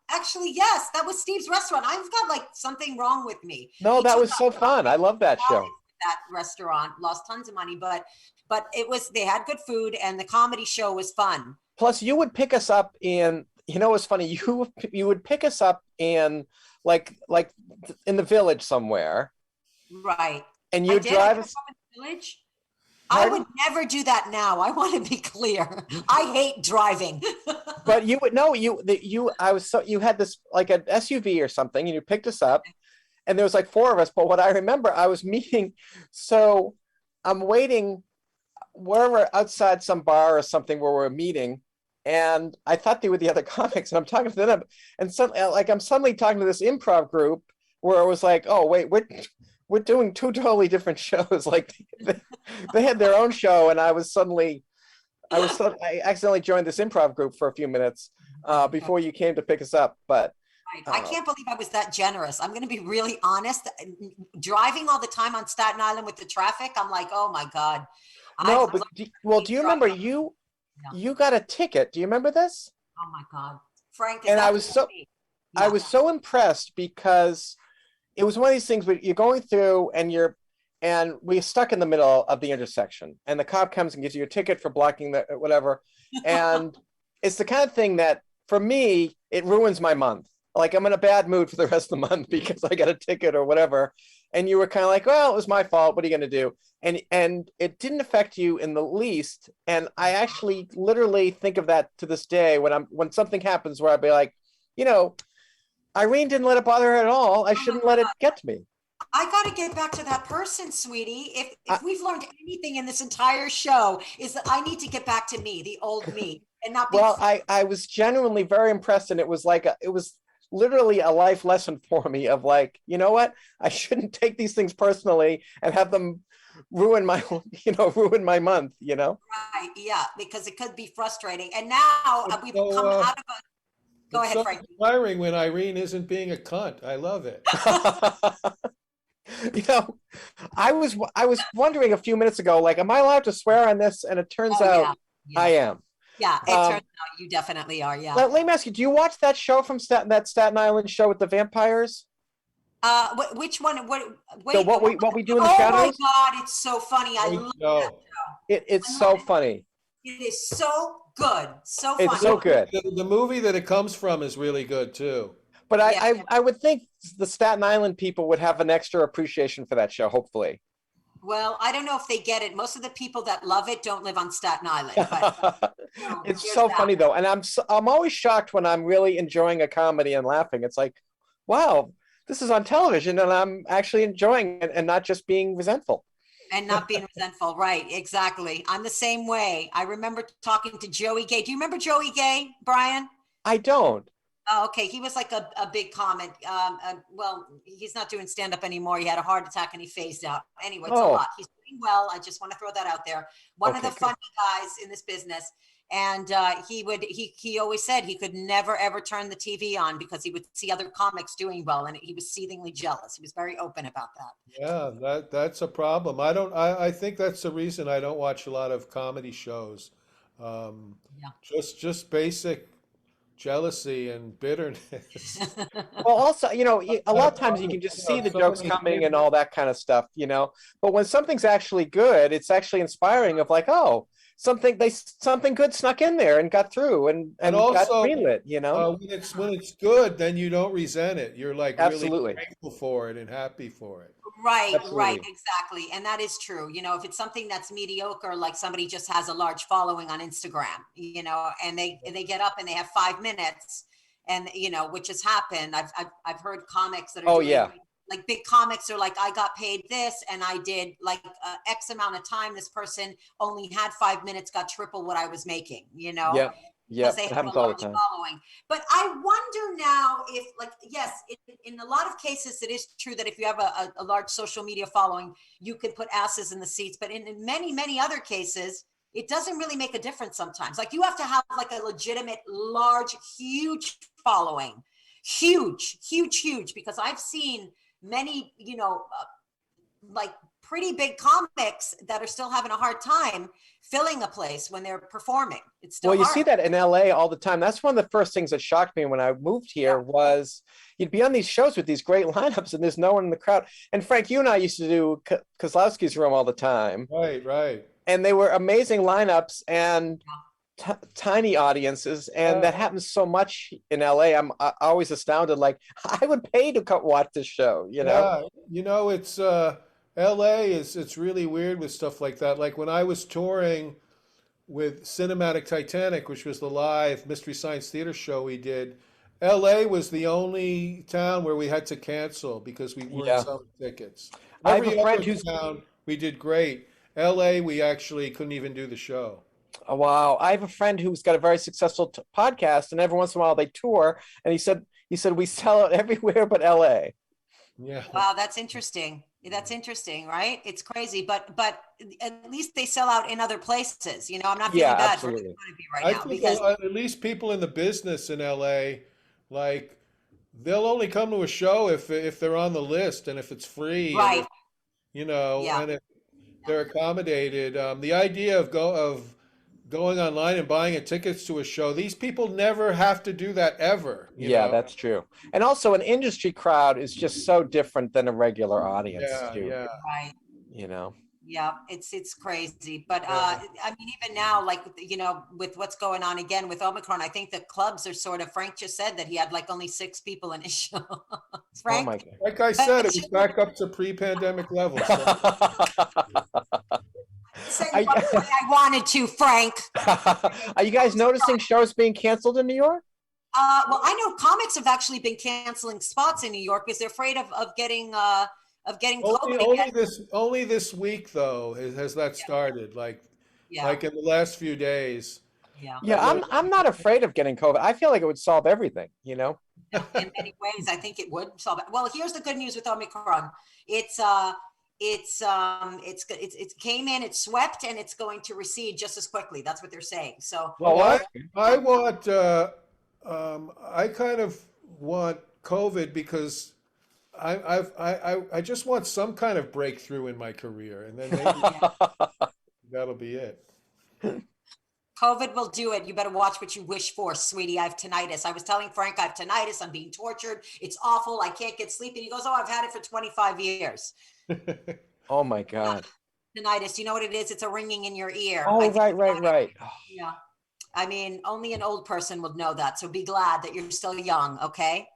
B: Actually, yes, that was Steve's restaurant. I've got like something wrong with me.
D: No, that was so fun. I love that show.
B: That restaurant lost tons of money, but they had good food and the comedy show was fun.
D: Plus, you would pick us up in. It's funny. You would pick us up in like in the village somewhere,
B: right?
D: And you drive us
B: in the village. Pardon? I would never do that now. I want to be clear. I hate driving.
D: But you would know you had this like an SUV or something, and you picked us up, and there was like 4 of us. But what I remember, I was meeting. So I'm waiting wherever outside some bar or something where we're meeting. And I thought they were the other comics, and I'm talking to them, and I'm suddenly talking to this improv group where it was like, oh wait, we're doing 2 totally different shows. Like they had their own show, and I accidentally joined this improv group for a few minutes before you came to pick us up. But
B: I can't believe I was that generous. I'm going to be really honest. Driving all the time on Staten Island with the traffic, I'm like, oh my God.
D: Do you remember you got a ticket? Do you remember this?
B: Oh my God, Frank!
D: And I was so impressed because it was one of these things where you're going through and we're stuck in the middle of the intersection, and the cop comes and gives you a ticket for blocking the whatever. And it's the kind of thing that for me, it ruins my month. Like I'm in a bad mood for the rest of the month because I got a ticket or whatever. And you were kind of like, well, it was my fault. What are you going to do? And it didn't affect you in the least. And I actually literally think of that to this day when something happens where I'd be like, Irene didn't let it bother her at all. I shouldn't let it get to me.
B: I got to get back to that person, sweetie. If we've learned anything in this entire show, is that I need to get back to me, the old me, and not be.
D: Well, I was genuinely very impressed, and it was literally a life lesson for me of like, you know what? I shouldn't take these things personally and have them ruin my month.
B: Right? Yeah, because it could be frustrating. And now we've come out of a. Go ahead, Frank.
C: It's inspiring when Irene isn't being a cunt. I love it.
D: I was wondering a few minutes ago, like, am I allowed to swear on this? And it turns out I am.
B: Yeah, it turns out you definitely are. Yeah.
D: Let me ask you: do you watch that show from that Staten Island show with the vampires?
B: Which one?
D: So what we do in the shadows?
B: Oh my God, it's so funny! I love that show.
D: It's so funny.
B: It is so good, so funny.
D: It's so good.
C: The movie that it comes from is really good too.
D: But I would think the Staten Island people would have an extra appreciation for that show, hopefully.
B: Well, I don't know if they get it. Most of the people that love it don't live on Staten Island. But,
D: it's so funny though, and I'm always shocked when I'm really enjoying a comedy and laughing. It's like, wow, this is on television, and I'm actually enjoying it and not just being resentful.
B: And not being resentful, right? Exactly. I'm the same way. I remember talking to Joey Gay. Do you remember Joey Gay, Brian?
D: I don't.
B: Oh, okay. He was like a big comment. Well, he's not doing stand-up anymore. He had a heart attack and he phased out. Anyway, it's a lot. He's doing well. I just want to throw that out there. One of the funny guys in this business. And he always said he could never, ever turn the TV on because he would see other comics doing well. And he was seethingly jealous. He was very open about that.
C: Yeah, that's a problem. I think that's the reason I don't watch a lot of comedy shows. Just basic jealousy and bitterness.
D: Well, also, a lot of times you can just see the jokes coming and all that kind of stuff, but when something's actually good, it's actually inspiring of like, oh, something good snuck in there and got through and also, got greenlit,
C: when it's good, then you don't resent it. You're like
D: Absolutely.
C: really grateful for it and happy for it.
B: Right,
D: Absolutely.
B: right, exactly. And that is true. If it's something that's mediocre, like somebody just has a large following on Instagram, and they get up and they have 5 minutes and, which has happened. I've heard comics that are like big comics are like, I got paid this and I did like X amount of time. This person only had 5 minutes, got triple what I was making,
D: Yeah. Yeah,
B: because they have a large following. But I wonder now if, like, yes, in a lot of cases, it is true that if you have a large social media following, you can put asses in the seats. But in many, many other cases, it doesn't really make a difference sometimes. Like you have to have like a legitimate, large, huge following. Huge, because I've seen many, like pretty big comics that are still having a hard time filling a place when they're performing. It's still
D: you
B: hard.
D: see that in LA all the time. That's one of the first things that shocked me when I moved here was you'd be on these shows with these great lineups and there's no one in the crowd. And Frank, you and I used to do Kozlowski's Room all the time.
C: Right.
D: And they were amazing lineups and tiny audiences. And that happens so much in LA. I'm always astounded. Like I would pay to watch this show,
C: Yeah, it's LA it's really weird with stuff like that. Like when I was touring with Cinematic Titanic, which was the live Mystery Science Theater show we did, LA was the only town where we had to cancel because we weren't selling tickets. Every other town we did great. LA, we actually couldn't even do the show.
D: Oh, wow. I have a friend who's got a very successful podcast, and every once in a while they tour, and he said we sell it everywhere but LA.
C: Yeah.
B: Wow, that's interesting. That's interesting, right? It's crazy, but at least they sell out in other places. I'm not feeling bad for
D: absolutely.
B: right now
C: think
B: because
C: at least people in the business in LA, like they'll only come to a show if they're on the list and if it's free,
B: right?
C: And if they're accommodated. The idea of going online and buying tickets to a show. These people never have to do that ever. You
D: Yeah,
C: know?
D: that's true. And also, an industry crowd is just so different than a regular audience,
C: Yeah,
D: too.
C: yeah.
B: Right.
D: You know.
B: Yeah, it's crazy. But
C: Yeah.
B: I mean, even now, like, with what's going on again with Omicron, I think the clubs are sort of, Frank just said that he had like only 6 people in his show.
D: Oh
B: Frank?
D: my God.
C: Like I said, it was back up to pre-pandemic levels. So.
B: Say what I wanted to, Frank.
D: Are you guys noticing shows being canceled in New York?
B: Well, I know comics have actually been canceling spots in New York because they're afraid of getting COVID again.
C: Only this week though has that started. Like in the last few days.
B: Yeah.
D: Yeah, I'm not afraid of getting COVID. I feel like it would solve everything, you know?
B: In many ways, I think it would solve it. Well, here's the good news with Omicron. It came in, it swept, and it's going to recede just as quickly. That's what they're saying. So,
C: Well, I kind of want COVID because I just want some kind of breakthrough in my career, and then maybe that'll be it.
B: COVID will do it. You better watch what you wish for, sweetie. I have tinnitus. I was telling Frank I have tinnitus. I'm being tortured. It's awful. I can't get sleep. And he goes, "Oh, I've had it for 25 years."
D: Oh my God.
B: Tinnitus. You know what it is? It's a ringing in your ear.
D: Oh, right.
B: Yeah. I mean, only an old person would know that. So be glad that you're still young, okay?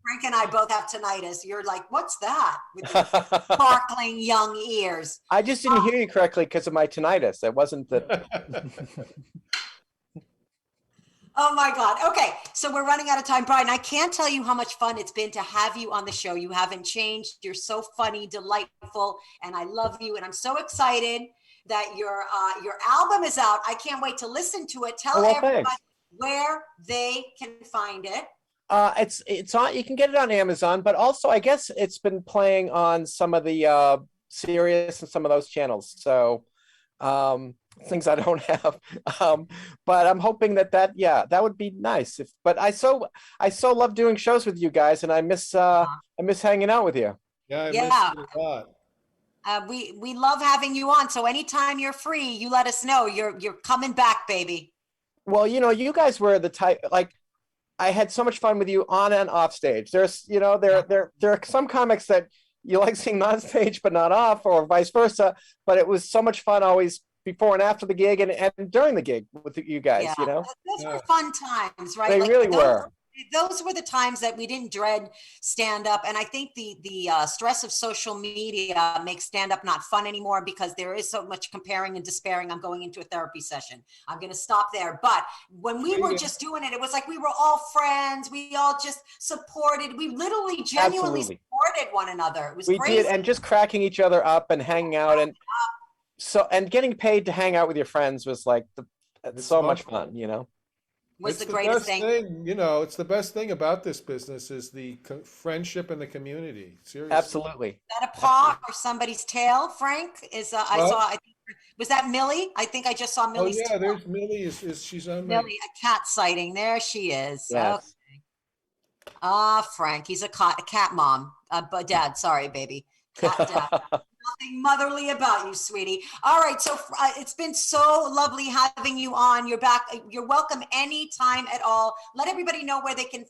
B: Frank and I both have tinnitus. You're like, what's that? With your sparkling young ears.
D: I just didn't hear you correctly because of my tinnitus. It wasn't that.
B: Oh my God. Okay. So we're running out of time. Brian, I can't tell you how much fun it's been to have you on the show. You haven't changed. You're so funny, delightful, and I love you. And I'm so excited that your album is out. I can't wait to listen to it. Tell everybody where they can find it.
D: It's on. You can get it on Amazon, but also I guess it's been playing on some of the Sirius and some of those channels. So things I don't have. But I'm hoping that would be nice. But I so love doing shows with you guys, and I miss hanging out with you.
C: Yeah, I miss you a lot.
B: We love having you on. So anytime you're free, you let us know. You're coming back, baby.
D: Well, you guys were the type, like, I had so much fun with you on and off stage. There's, there are some comics that you like seeing on stage but not off, or vice versa. But it was so much fun always before and after the gig and during the gig with you guys.
B: Those were fun times, right?
D: They really were.
B: Those were the times that we didn't dread stand up. And I think the stress of social media makes stand up not fun anymore because there is so much comparing and despairing. I'm going into a therapy session. I'm going to stop there. But when we were just doing it, it was like we were all friends. We all just supported. We literally genuinely supported one another. It was crazy.
D: We did, and just cracking each other up and hanging out. And getting paid to hang out with your friends was like so much fun,
B: Was the greatest thing.
C: It's the best thing about this business is the friendship and the community. Seriously.
D: Absolutely.
B: Is that a paw or somebody's tail, Frank? I think, was that Millie? I think I just saw Millie's tail.
C: There's Millie. She's on
B: Millie, a cat sighting. There she is.
D: Yes.
B: Okay. Frank, he's a cat mom. But dad, sorry, baby. Cat dad. Nothing motherly about you, sweetie. All right, so it's been so lovely having you on. You're back. You're welcome anytime at all. Let everybody know where they can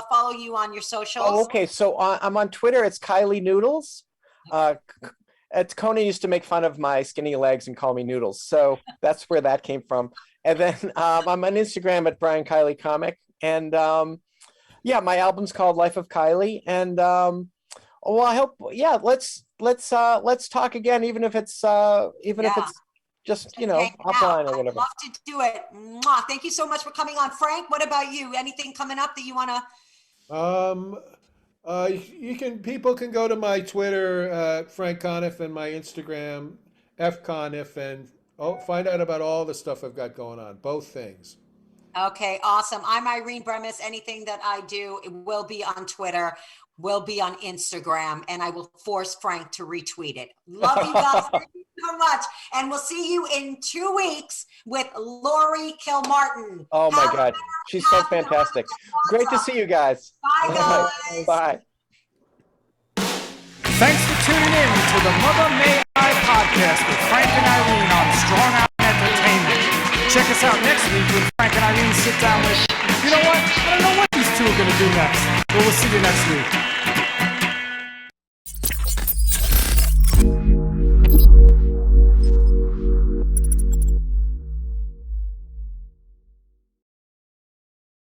B: follow you on your socials.
D: Oh, okay. So I'm on Twitter. It's Kiley Noodles. Conan used to make fun of my skinny legs and call me Noodles. So that's where that came from. And then I'm on Instagram at Brian Kiley Comic. And my album's called Life of Kiley. And I hope, let's talk again, even if it's just, offline or whatever.
B: I'd love to do it. Mwah. Thank you so much for coming on. Frank, what about you? Anything coming up that you want
C: to? People can go to my Twitter, Frank Conniff, and my Instagram, fconniff, and find out about all the stuff I've got going on, both things.
B: Okay, awesome. I'm Irene Bremis. Anything that I do, it will be on Twitter, will be on Instagram, and I will force Frank to retweet it. Love you guys. Thank you so much. And we'll see you in 2 weeks with Lori Kilmartin.
D: Oh my God. She's so fantastic. Great to see you guys.
B: Bye, guys.
D: Bye.
A: Thanks for tuning in to the Mother May I podcast with Frank and Irene on Strong Island Entertainment. Check us out next week when Frank and Irene sit down with, you know what? I don't know what these two are going to do next. But we'll see you next week.